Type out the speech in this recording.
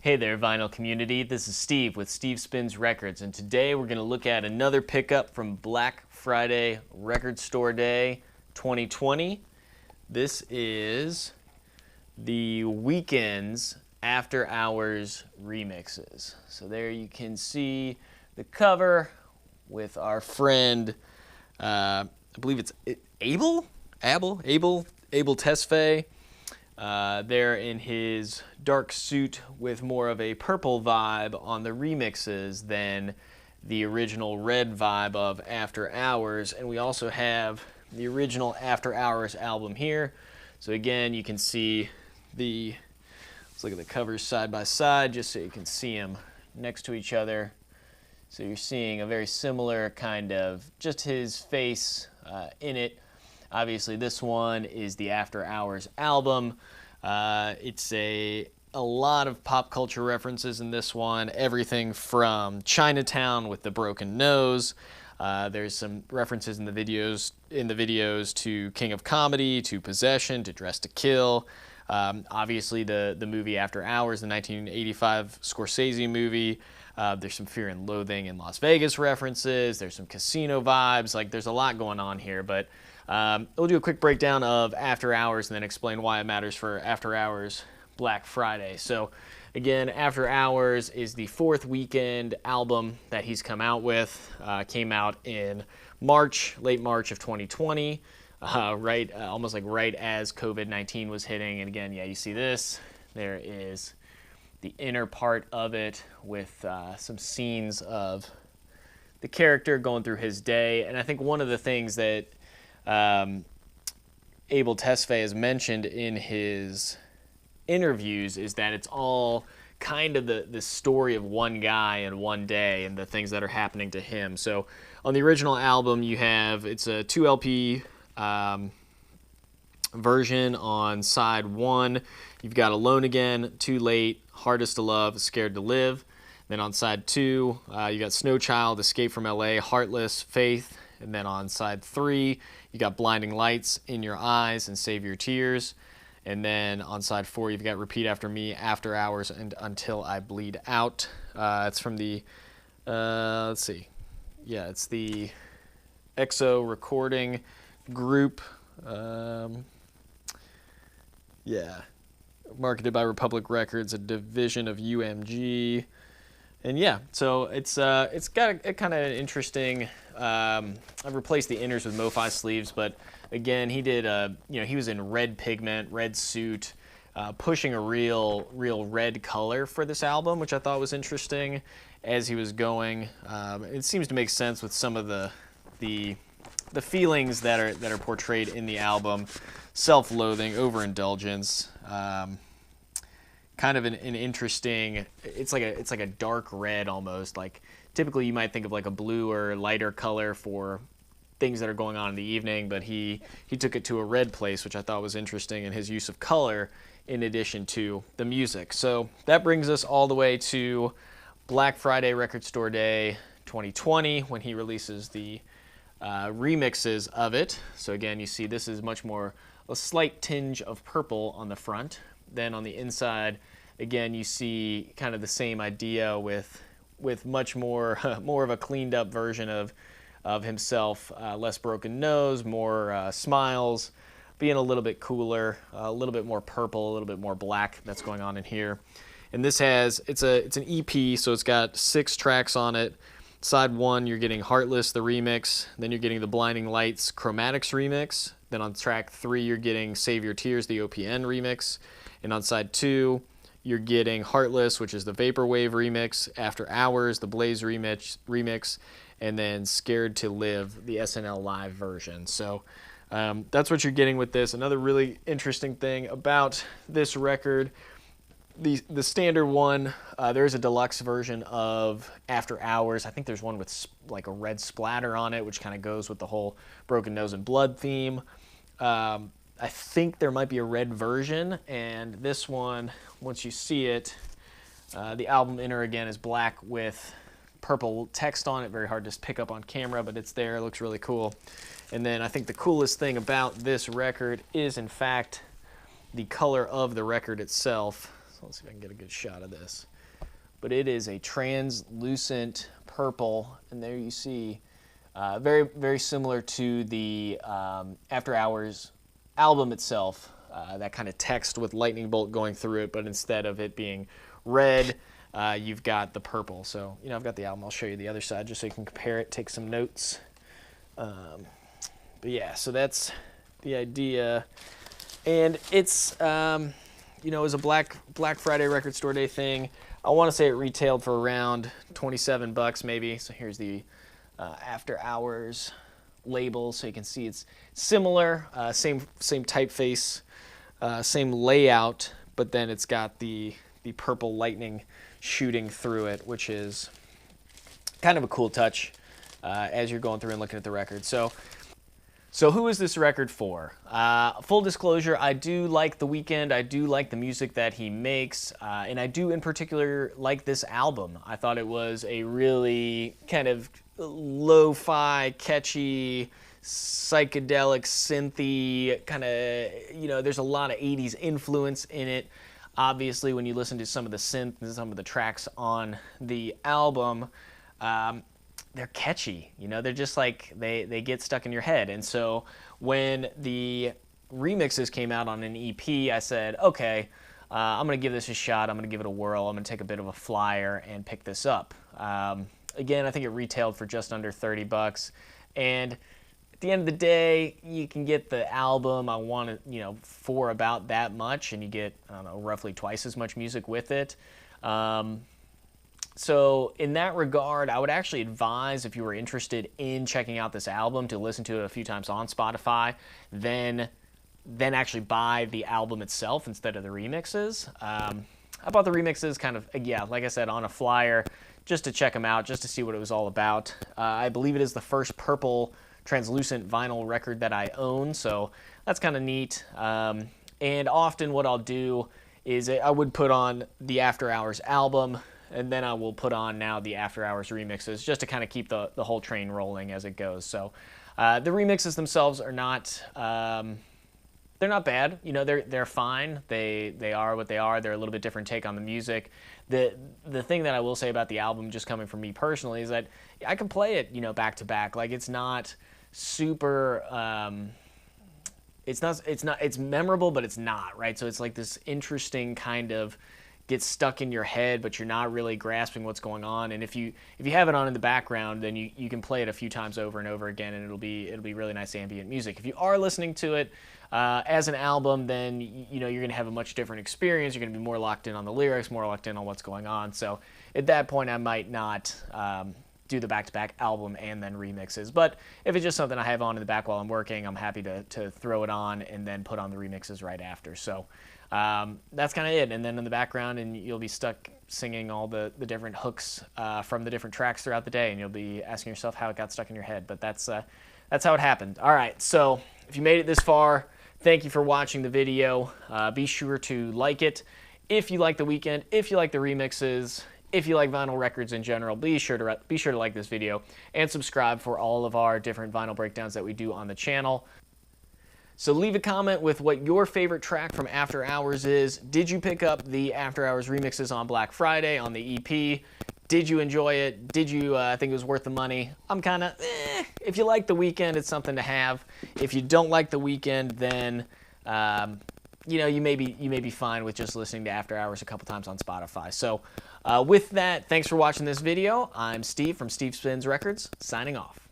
Hey there, vinyl community. This is Steve with Steve Spins Records, and today we're going to look at another pickup from Black Friday Record Store Day 2020. This is the Weeknd's After Hours Remixes. So there you can see the cover with our friend, I believe it's Abel Tesfaye. There in his dark suit with more of a purple vibe on the remixes than the original red vibe of After Hours. And we also have the original After Hours album here. So again, you can see let's look at the covers side by side just so you can see them next to each other. So you're seeing a very similar kind of, just his face in it. Obviously, this one is the After Hours album. It's a lot of pop culture references in this one. Everything from Chinatown with the broken nose. There's some references in the videos to King of Comedy, to Possession, to Dress to Kill. Obviously, the movie After Hours, the 1985 Scorsese movie. There's some Fear and Loathing in Las Vegas references. There's some casino vibes. Like, there's a lot going on here, but we'll do a quick breakdown of After Hours and then explain why it matters for After Hours Black Friday. So again, After Hours is the fourth Weeknd album that he's come out with. Came out in March, late March of 2020, almost like right as COVID-19 was hitting. And again, yeah, you see this. There is the inner part of it with some scenes of the character going through his day. And I think one of the things that Abel Tesfaye has mentioned in his interviews is that it's all kind of the story of one guy in one day and the things that are happening to him. So on the original album, it's a 2 LP version. On side one, you've got Alone Again, Too Late, Hardest to Love, Scared to Live. Then on side two, you got Snow Child, Escape from LA, Heartless, Faith. And then on side three, you got Blinding Lights, In Your Eyes, and Save Your Tears. And then on side four, you've got Repeat After Me, After Hours, and Until I Bleed Out. It's from the, let's see. Yeah, it's the EXO recording group. Yeah, marketed by Republic Records, a division of UMG. And yeah, so it's got a kind of interesting. I've replaced the inners with MoFi sleeves, but again, he did he was in red pigment, red suit, pushing a real red color for this album, which I thought was interesting as he was going. It seems to make sense with some of the feelings that are portrayed in the album: self-loathing, overindulgence. Kind of an interesting. It's like a dark red almost. Like typically you might think of like a blue or lighter color for things that are going on in the evening, but he took it to a red place, which I thought was interesting in his use of color in addition to the music. So that brings us all the way to Black Friday Record Store Day 2020 when he releases the remixes of it. So again, you see this is much more a slight tinge of purple on the front. Then on the inside, again, you see kind of the same idea with much more more of a cleaned up version of himself, less broken nose, more smiles, being a little bit cooler, a little bit more purple, a little bit more black that's going on in here. And this it's an EP, so it's got 6 tracks on it. Side one, you're getting Heartless, the remix. Then you're getting the Blinding Lights Chromatics remix. Then on track 3, you're getting Save Your Tears, the OPN remix. And on side 2, you're getting Heartless, which is the Vaporwave remix, After Hours, the Blaze remix, and then Scared to Live, the SNL Live version. So that's what you're getting with this. Another really interesting thing about this record, the standard one, there's a deluxe version of After Hours. I think there's one with like a red splatter on it, which kind of goes with the whole broken nose and blood theme. I think there might be a red version, and this one, once you see it, the album inner again is black with purple text on it. Very hard to pick up on camera, but it's there. It looks really cool. And then I think the coolest thing about this record is, in fact, the color of the record itself. So let's see if I can get a good shot of this. But it is a translucent purple, and there you see, very, very similar to the After Hours album itself, that kind of text with lightning bolt going through it, but instead of it being red, you've got the purple. So, I've got the album. I'll show you the other side just so you can compare it, take some notes. But yeah, so that's the idea. And it's, it was a Black Friday record store day thing. I want to say it retailed for around 27 bucks maybe. So here's the After Hours label, so you can see it's similar, same typeface, same layout, but then it's got the purple lightning shooting through it, which is kind of a cool touch as you're going through and looking at the record. So who is this record for? Full disclosure, I do like The Weeknd. I do like the music that he makes, and I do in particular like this album. I thought it was a really kind of lo-fi, catchy, psychedelic, synthy, kind of, there's a lot of 80s influence in it. Obviously, when you listen to some of the synth and some of the tracks on the album, they're catchy, they're just like, they get stuck in your head. And so when the remixes came out on an EP, I said, okay, I'm going to give this a shot. I'm going to give it a whirl. I'm going to take a bit of a flyer and pick this up. Again, I think it retailed for just under 30 bucks. And at the end of the day, you can get the album, I want it, for about that much, and you get, I don't know, roughly twice as much music with it. So in that regard, I would actually advise, if you were interested in checking out this album, to listen to it a few times on Spotify, then actually buy the album itself instead of the remixes. I bought the remixes kind of, yeah, like I said, on a flyer, just to check them out, just to see what it was all about. I believe it is the first purple translucent vinyl record that I own, so that's kind of neat. And often what I'll do is I would put on the After Hours album, and then I will put on now the After Hours remixes, just to kind of keep the whole train rolling as it goes. So the remixes themselves are not, they're not bad. They're fine. They are what they are. They're a little bit different take on the music. The thing that I will say about the album, just coming from me personally, is that I can play it, back to back. Like, it's not super, it's memorable, but it's not, right? So it's like this interesting kind of gets stuck in your head, but you're not really grasping what's going on. And if you have it on in the background, then you can play it a few times over and over again, and it'll be really nice ambient music. If you are listening to it as an album, then you're going to have a much different experience. You're going to be more locked in on the lyrics, more locked in on what's going on. So at that point, I might not do the back-to-back album and then remixes. But if it's just something I have on in the back while I'm working, I'm happy to throw it on and then put on the remixes right after. So that's kind of it. And then in the background, and you'll be stuck singing all the different hooks from the different tracks throughout the day, and you'll be asking yourself how it got stuck in your head. But that's how it happened. All right, so if you made it this far, thank you for watching the video. Be sure to like it if you like The Weeknd, if you like the remixes, if you like vinyl records in general. Be sure to like this video and subscribe for all of our different vinyl breakdowns that we do on the channel. So leave a comment with what your favorite track from After Hours is. Did you pick up the After Hours remixes on Black Friday on the EP? Did you enjoy it? Did you think it was worth the money? I'm kind of, If you like The Weeknd, it's something to have. If you don't like The Weeknd, then you may be fine with just listening to After Hours a couple times on Spotify. So with that, thanks for watching this video. I'm Steve from Steve Spins Records, signing off.